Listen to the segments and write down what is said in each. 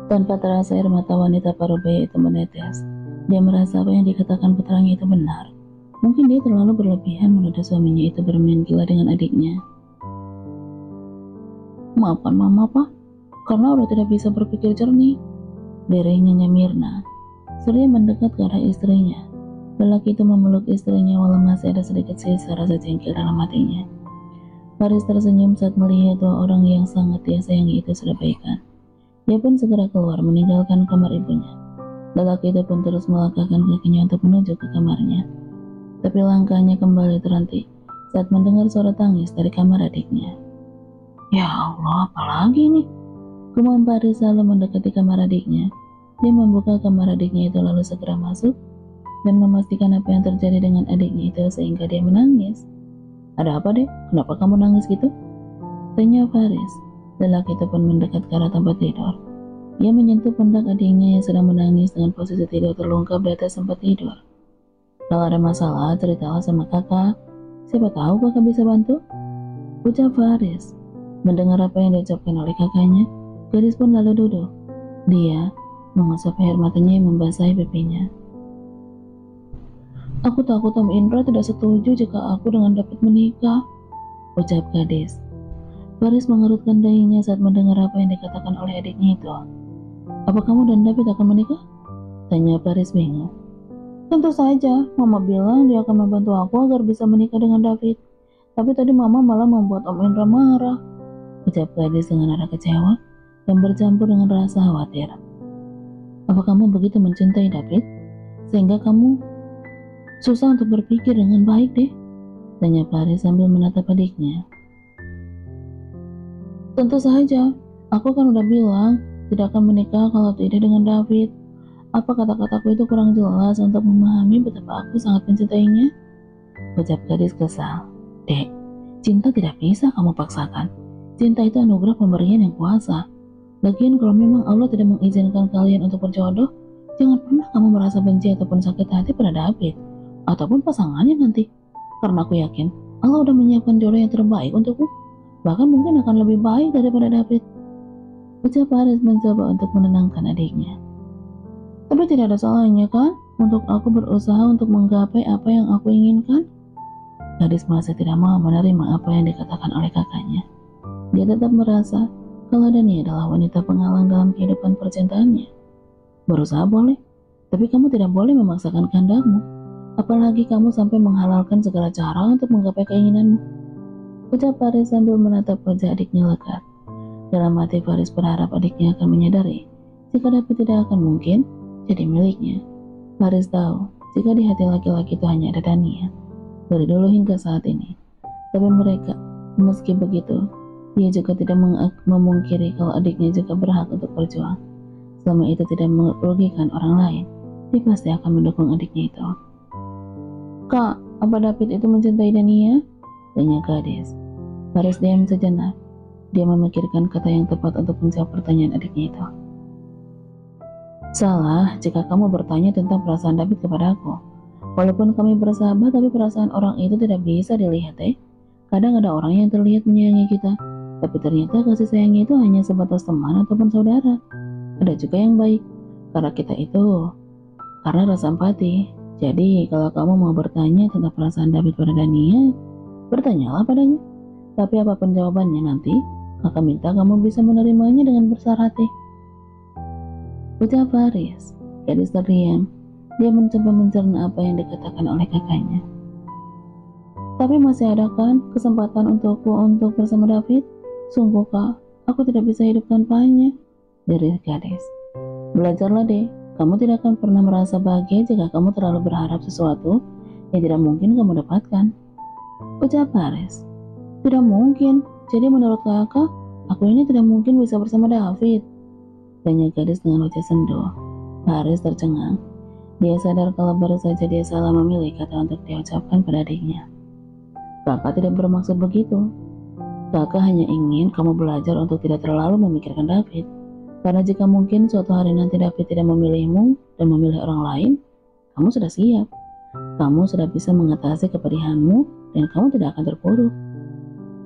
Tanpa terasa air mata wanita paruh baya itu menetes. Dia merasa apa yang dikatakan putranya itu benar. Mungkin dia terlalu berlebihan menuduh suaminya itu bermain gila dengan adiknya. Maafkan mama, Pak, karena udah tidak bisa berpikir jernih, derengnya Mirna. Surya mendekat ke arah istrinya. Lelaki itu memeluk istrinya walau masih ada sedikit sisa rasa jengkel dalam hatinya. Faris tersenyum saat melihat dua orang yang sangat dia sayangi itu sudah baikan. Dia pun segera keluar meninggalkan kamar ibunya. Lelaki itu pun terus melangkahkan kakinya untuk menuju ke kamarnya. Tapi langkahnya kembali terhenti saat mendengar suara tangis dari kamar adiknya. Ya Allah, apalagi nih? Gumam Faris lalu mendekati kamar adiknya. Dia membuka kamar adiknya itu lalu segera masuk dan memastikan apa yang terjadi dengan adiknya itu sehingga dia menangis. Ada apa deh? Kenapa kamu nangis gitu? Tanya Faris. Lelaki itu pun mendekat ke arah tempat tidur. Ia menyentuh pundak adiknya yang sedang menangis dengan posisi tidur terlungkap di atas tempat tidur. Kalau ada masalah, ceritalah sama kakak. Siapa tahu kakak bisa bantu? Ucap Faris. Mendengar apa yang diucapkan oleh kakaknya, gadis pun lalu duduk. Dia mengusap air matanya yang membasahi pipinya. Aku takut Om Indra tidak setuju jika aku dengan David menikah, ucap gadis. Faris mengerutkan dahinya saat mendengar apa yang dikatakan oleh adiknya itu. Apa kamu dan David akan menikah? Tanya Faris bingung. Tentu saja, Mama bilang dia akan membantu aku agar bisa menikah dengan David. Tapi tadi Mama malah membuat Om Indra marah, ucap gadis dengan nada kecewa dan bercampur dengan rasa khawatir. Apa kamu begitu mencintai David sehingga kamu susah untuk berpikir dengan baik deh? Tanya Faris sambil menatap adiknya. Tentu saja, aku kan udah bilang tidak akan menikah kalau tidak dengan David. Apa kata-kataku itu kurang jelas untuk memahami betapa aku sangat mencintainya? Ucap gadis kesal. Dek, cinta tidak bisa kamu paksakan. Cinta itu anugerah pemberian yang kuasa. Lagian kalau memang Allah tidak mengizinkan kalian untuk berjodoh, jangan pernah kamu merasa benci ataupun sakit hati pada David ataupun pasangannya nanti. Karena aku yakin Allah udah menyiapkan jodoh yang terbaik untukku, bahkan mungkin akan lebih baik daripada David. Ucap Faris mencoba untuk menenangkan adiknya. Tapi tidak ada salahnya kan untuk aku berusaha untuk menggapai apa yang aku inginkan? Gadis masih tidak mau menerima apa yang dikatakan oleh kakaknya. Dia tetap merasa kalau Dani adalah wanita penghalang dalam kehidupan percintaannya. Berusaha boleh, tapi kamu tidak boleh memaksakan kehendakmu. Apalagi kamu sampai menghalalkan segala cara untuk menggapai keinginanmu. Ucap Faris sambil menatap wajah adiknya lekat. Dalam hati Faris berharap adiknya akan menyadari jika David tidak akan mungkin jadi miliknya. Faris tahu jika di hati laki-laki itu hanya ada Dania dari dulu hingga saat ini. Tapi meski begitu, dia juga tidak memungkiri kalau adiknya juga berhak untuk berjuang. Selama itu tidak merugikan orang lain, dia pasti akan mendukung adiknya itu. Kak, apa David itu mencintai Dania? Tanya gadis. Faris diam sejenak. Dia memikirkan kata yang tepat untuk menjawab pertanyaan adiknya itu. Salah jika kamu bertanya tentang perasaan David kepada aku. Walaupun kami bersahabat, tapi perasaan orang itu tidak bisa dilihat, Kadang ada orang yang terlihat menyayangi kita, tapi ternyata kasih sayangnya itu hanya sebatas teman ataupun saudara. Ada juga yang baik, karena kita itu karena rasa empati. Jadi kalau kamu mau bertanya tentang perasaan David pada Dania, bertanyalah padanya. Tapi apapun jawabannya nanti, kakak minta kamu bisa menerimanya dengan besar hati. Ucap Faris. Gadis terdiam. Dia mencoba mencerna apa yang dikatakan oleh kakaknya. Tapi masih ada kan kesempatan untukku untuk bersama David? Sungguh kak, aku tidak bisa hidup tanpanya, dari gadis. Belajarlah deh, kamu tidak akan pernah merasa bahagia jika kamu terlalu berharap sesuatu yang tidak mungkin kamu dapatkan. Ucap Faris. Tidak mungkin, jadi menurut kakak, aku ini tidak mungkin bisa bersama David, tanya gadis dengan wajah sendu. Faris tercengang. Dia sadar kalau baru saja dia salah memilih kata untuk diucapkan pada adiknya. Kakak tidak bermaksud begitu. Kakak hanya ingin kamu belajar untuk tidak terlalu memikirkan David. Karena jika mungkin suatu hari nanti David tidak memilihmu dan memilih orang lain, kamu sudah siap. Kamu sudah bisa mengatasi kepedihanmu dan kamu tidak akan terpuruk.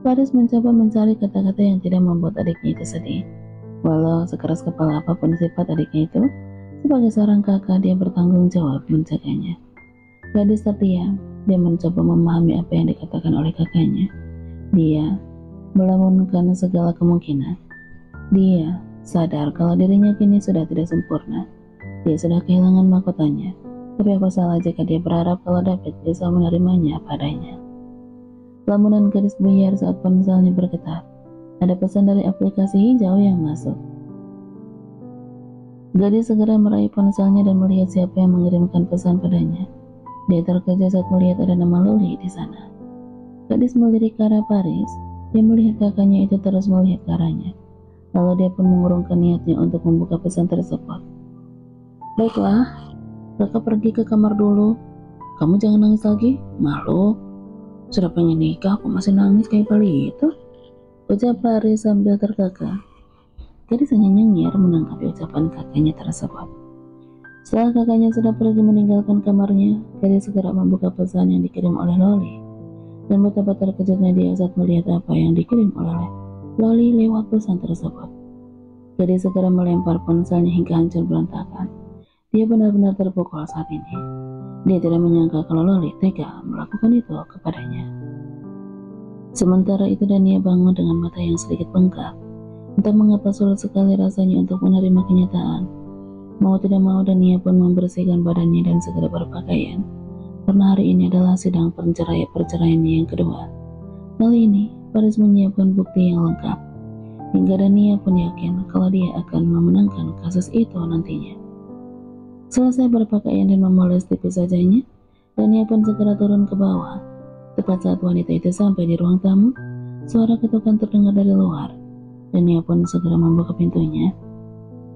Faris mencoba mencari kata-kata yang tidak membuat adiknya itu sedih. Walau sekeras kepala apapun sifat adiknya itu, sebagai seorang kakak dia bertanggung jawab menjaganya. Gadis terdiam, dia mencoba memahami apa yang dikatakan oleh kakaknya. Dia melamunkan segala kemungkinan. Dia sadar kalau dirinya kini sudah tidak sempurna. Dia sudah kehilangan mahkotanya. Tapi apa salah jika dia berharap kalau David bisa menerimanya padanya. Lamunan gadis buyar saat ponselnya bergetar. Ada pesan dari aplikasi hijau yang masuk. Gadis segera meraih ponselnya dan melihat siapa yang mengirimkan pesan padanya. Dia terkejut saat melihat ada nama Loli di sana. Gadis melirik ke arah Paris. Dia melihat kakaknya itu terus melihat ke arahnya. Lalu dia pun mengurungkan niatnya untuk membuka pesan tersebut. Baiklah, kakak pergi ke kamar dulu. Kamu jangan nangis lagi, malu. Sudah pengen nikah, aku masih nangis kayak kali itu. Ucap Paris sambil terkekeh. Gadis hanya nyengir menanggapi ucapan kakaknya tersebut. Setelah kakaknya sudah pergi meninggalkan kamarnya, gadis segera membuka pesan yang dikirim oleh Loli. Dan betapa terkejutnya dia saat melihat apa yang dikirim oleh Loli lewat pesan tersebut. Gadis segera melempar ponselnya hingga hancur berantakan. Dia benar-benar terpukul saat ini. Dia tidak menyangka kalau Loli tega melakukan itu kepadanya. Sementara itu Dania bangun dengan mata yang sedikit bengkak. Entah mengapa sulit sekali rasanya untuk menerima kenyataan. Mau tidak mau Dania pun membersihkan badannya dan segera berpakaian. Karena hari ini adalah sidang perceraiannya yang kedua. Kali ini Paris menyiapkan bukti yang lengkap. Hingga Dania pun yakin kalau dia akan memenangkan kasus itu nantinya. Selesai berpakaian dan memoles tipis wajahnya, Dania pun segera turun ke bawah. Tepat saat wanita itu sampai di ruang tamu, suara ketukan terdengar dari luar. Dania pun segera membuka pintunya.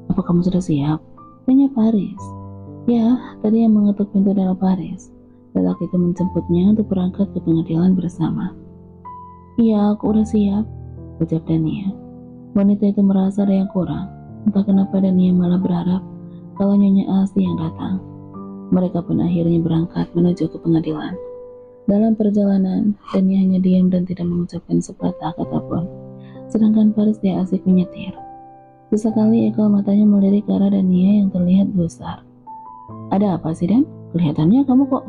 Apa kamu sudah siap? Tanya Paris. Ya, tadi yang mengetuk pintu adalah Paris. Lelaki itu menjemputnya untuk berangkat ke pengadilan bersama. Iya, aku udah siap, ucap Dania. Wanita itu merasa ada yang kurang. Entah kenapa Dania malah berharap kalau Nyonya Asti yang datang. Mereka pun akhirnya berangkat menuju ke pengadilan. Dalam perjalanan, Dania hanya diam dan tidak mengucapkan sepatah kata pun. Sedangkan Paris dia asik menyetir. Sesekali ekor matanya melirik ke arah Dania yang terlihat gusar. Ada apa sih, Dan? Kelihatannya kamu kok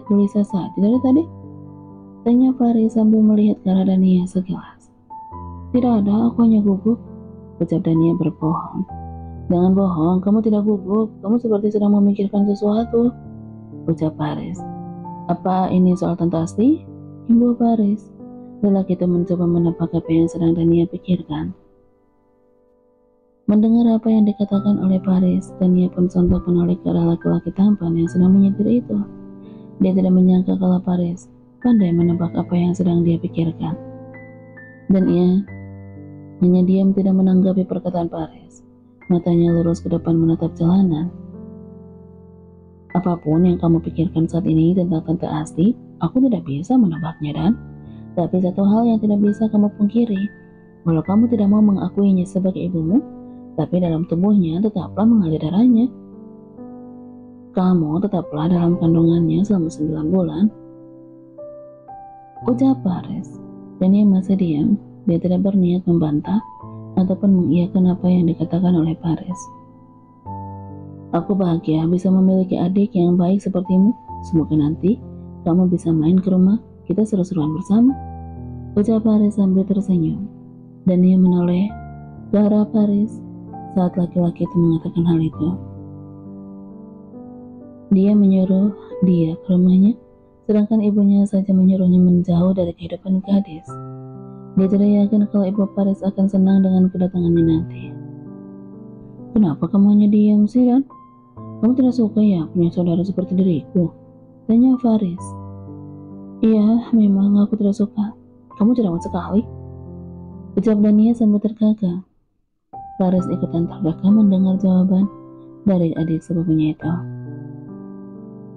gelisah saja dari tadi? Tanya Paris sambil melihat ke arah Dania sekilas. Tidak ada, aku hanya gugup, ucap Dania berbohong. Jangan bohong, kamu tidak gugup, kamu seperti sedang memikirkan sesuatu, ucap Paris. Apa ini soal Tante Asti? Himbau Paris. Lelaki itu mencoba menebak apa yang sedang Dania pikirkan. Mendengar apa yang dikatakan oleh Paris, Dania pun sontak menoleh ke arah laki-laki tampan yang sedang menyetir itu. Dia tidak menyangka kalau Paris pandai menebak apa yang sedang dia pikirkan. Dan ia hanya diam tidak menanggapi perkataan Paris. Matanya lurus ke depan menatap jalanan. Apapun yang kamu pikirkan saat ini tentang Tante Asti, aku tidak bisa menebaknya, Dan. Tapi satu hal yang tidak bisa kamu pungkiri, walau kamu tidak mau mengakuinya sebagai ibumu, tapi dalam tubuhnya tetaplah mengalir darahnya. Kamu tetaplah dalam kandungannya selama 9 bulan. Ucap Paris. Dan ia masih diam. Dia tidak berniat membantah ataupun mengiyakan apa yang dikatakan oleh Paris. Aku bahagia bisa memiliki adik yang baik sepertimu. Semoga nanti kamu bisa main ke rumah, kita seru-seruan bersama. Ucap Paris sambil tersenyum. Dan ia menoleh ke arah Paris saat laki-laki itu mengatakan hal itu. Dia menyuruh dia ke rumahnya, sedangkan ibunya saja menyuruhnya menjauh dari kehidupan gadis. Dia tidak yakin kalau ibu Paris akan senang dengan kedatangannya nanti. Kenapa kamu hanya diam sih, Dan? Kamu tidak suka ya punya saudara seperti diriku? Tanya Paris. Iya, memang aku tidak suka. Kamu cerewet sekali, ucap Dania sambil terkagak. Paris ikutan terkagak mendengar jawaban dari adik sepupunya itu.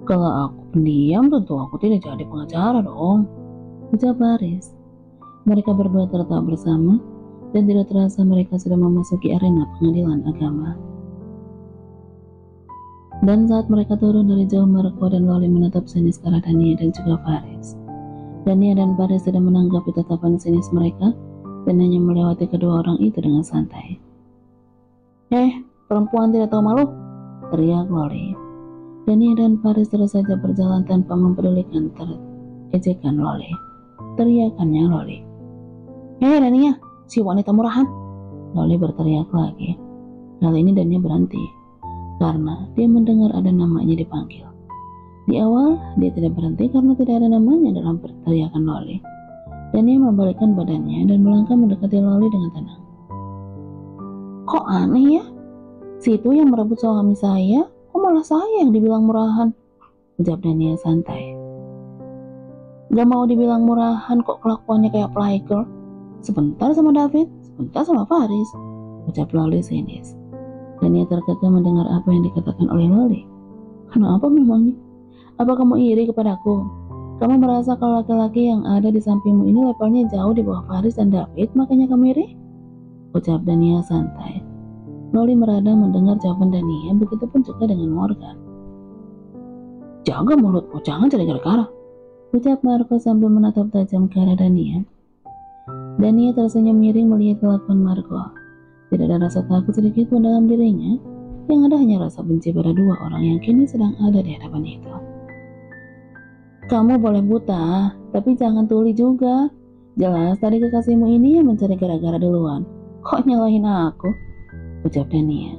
Kalau aku pendiam, tentu aku tidak jadi pengacara dong, ucap Paris. Mereka berdua tertawa bersama, dan tidak terasa mereka sudah memasuki arena pengadilan agama. Dan saat mereka turun dari jauh, Marco dan Loli menatap sinis ke arah Dania dan juga Paris. Dania dan Paris tidak menanggapi tatapan sinis mereka, dan hanya melewati kedua orang itu dengan santai. Perempuan tidak tahu malu, teriak Loli. Dania dan Paris terus saja berjalan tanpa mempedulikan ejekan Loli. Teriakannya Loli. Dania, si wanita murahan, Loli berteriak lagi. Kali ini Dania berhenti karena dia mendengar ada namanya dipanggil. Di awal dia tidak berhenti karena tidak ada namanya dalam teriakan Loli. Dania membalikkan badannya dan melangkah mendekati Loli dengan tenang. Kok aneh ya? Si itu yang merebut suami saya, kok malah saya yang dibilang murahan? Ucap Dania santai. Gak mau dibilang murahan kok kelakuannya kayak playgirl. Sebentar sama David, sebentar sama Paris, ucap Loli sinis. Dania terkekeh mendengar apa yang dikatakan oleh Loli. Kenapa memangnya? Apa kamu iri kepadaku? Kamu merasa kalau laki-laki yang ada di sampingmu ini levelnya jauh di bawah Paris dan David, makanya kamu iri? Ucap Dania santai. Loli merada mendengar jawaban Dania, begitupun juga dengan Morgan. Jaga mulutmu, jangan cari gara-gara, ucap Marco sambil menatap tajam ke arah Dania. Dania tersenyum miring melihat kelakuan Marco. Tidak ada rasa takut sedikit pun dalam dirinya, yang ada hanya rasa benci pada dua orang yang kini sedang ada di hadapan itu. Kamu boleh buta, tapi jangan tuli juga. Jelas tadi kekasihmu ini yang mencari gara-gara duluan. Kok nyalahin aku? Ucap Dania.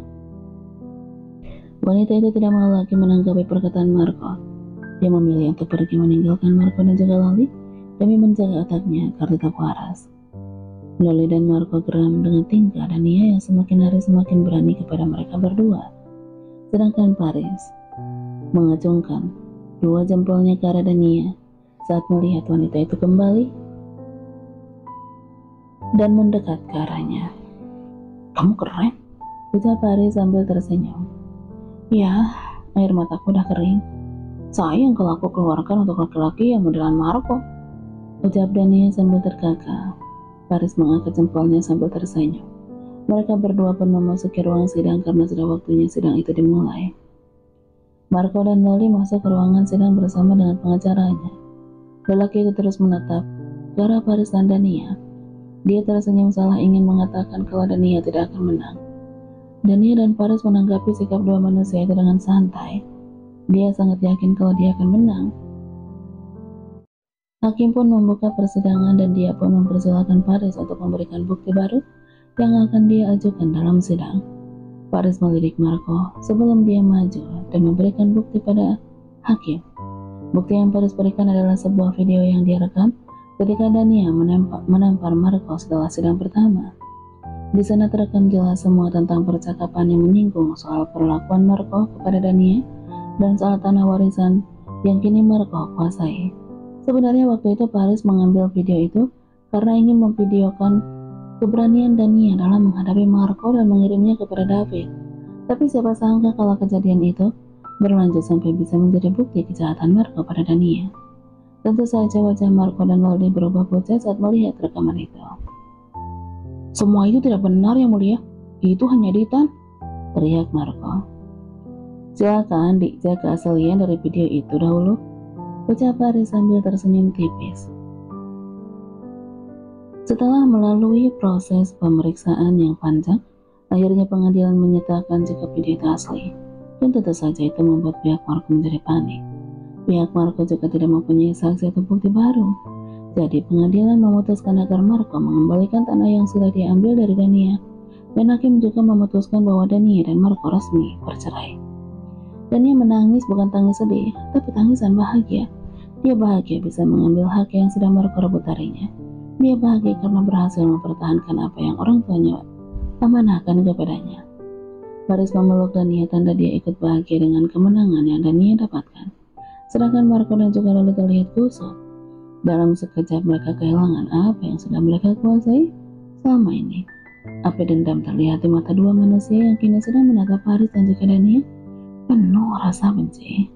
Wanita itu tidak mau lagi menanggapi perkataan Marco. Dia memilih untuk pergi meninggalkan Marco dan juga Loli demi menjaga otaknya agar tetap waras. Loli dan Marco geram dengan tingkah Dania yang semakin hari semakin berani kepada mereka berdua. Sedangkan Paris mengacungkan dua jempolnya ke arah Dania saat melihat wanita itu kembali dan mendekat ke arahnya. Kamu keren, ucap Paris sambil tersenyum. Ya, air mataku udah kering. Sayang kalau aku keluarkan untuk laki-laki yang modelan Marco, ucap Dania sambil terkakak. Paris mengangkat jempolnya sambil tersenyum. Mereka berdua pun memasuki ruang sidang karena sudah waktunya sidang itu dimulai. Marco dan Loli masuk ke ruangan sidang bersama dengan pengacaranya. Lelaki itu terus menatap ke arah Paris dan Dania. Dia tersenyum salah ingin mengatakan kalau Dania tidak akan menang. Dania dan Paris menanggapi sikap dua manusia itu dengan santai. Dia sangat yakin kalau dia akan menang. Hakim pun membuka persidangan dan dia pun mempersilahkan Paris untuk memberikan bukti baru yang akan dia ajukan dalam sidang. Paris melirik Marco sebelum dia maju dan memberikan bukti pada hakim. Bukti yang Paris berikan adalah sebuah video yang dia rekam ketika Dania menampar Marco setelah sidang pertama. Di sana terekam jelas semua tentang percakapan yang menyinggung soal perlakuan Marco kepada Dania dan soal tanah warisan yang kini Marco kuasai. Sebenarnya waktu itu Paris mengambil video itu karena ingin memvideokan keberanian Dania dalam menghadapi Marco dan mengirimnya kepada David. Tapi siapa sangka kalau kejadian itu berlanjut sampai bisa menjadi bukti kejahatan Marco pada Dania. Tentu saja wajah Marco dan Loli berubah pucat saat melihat rekaman itu. Semua itu tidak benar yang mulia, itu hanya editan, teriak Marco. Silakan dicek keaslian dari video itu dahulu, ucap Paris sambil tersenyum tipis. Setelah melalui proses pemeriksaan yang panjang, akhirnya pengadilan menyatakan jika video itu asli. Dan tentu saja itu membuat pihak Marco menjadi panik. Pihak Marco juga tidak mempunyai saksi atau bukti baru. Jadi pengadilan memutuskan agar Marco mengembalikan tanah yang sudah diambil dari Dania. Dan hakim juga memutuskan bahwa Dania dan Marco resmi bercerai. Dania menangis bukan tangis sedih, tapi tangisan bahagia. Dia bahagia bisa mengambil hak yang sudah Marco rebut darinya. Dia bahagia karena berhasil mempertahankan apa yang orang tuanya amanahkan kepadanya. Paris memeluk Dania tanda dia ikut bahagia dengan kemenangan yang Dania dapatkan. Sedangkan Marco dan juga Loli terlihat kusut. Dalam sekejap mereka kehilangan apa yang sudah mereka kuasai selama ini. Api dendam terlihat di mata dua manusia yang kini sedang menatap Paris dan juga Dania penuh rasa benci.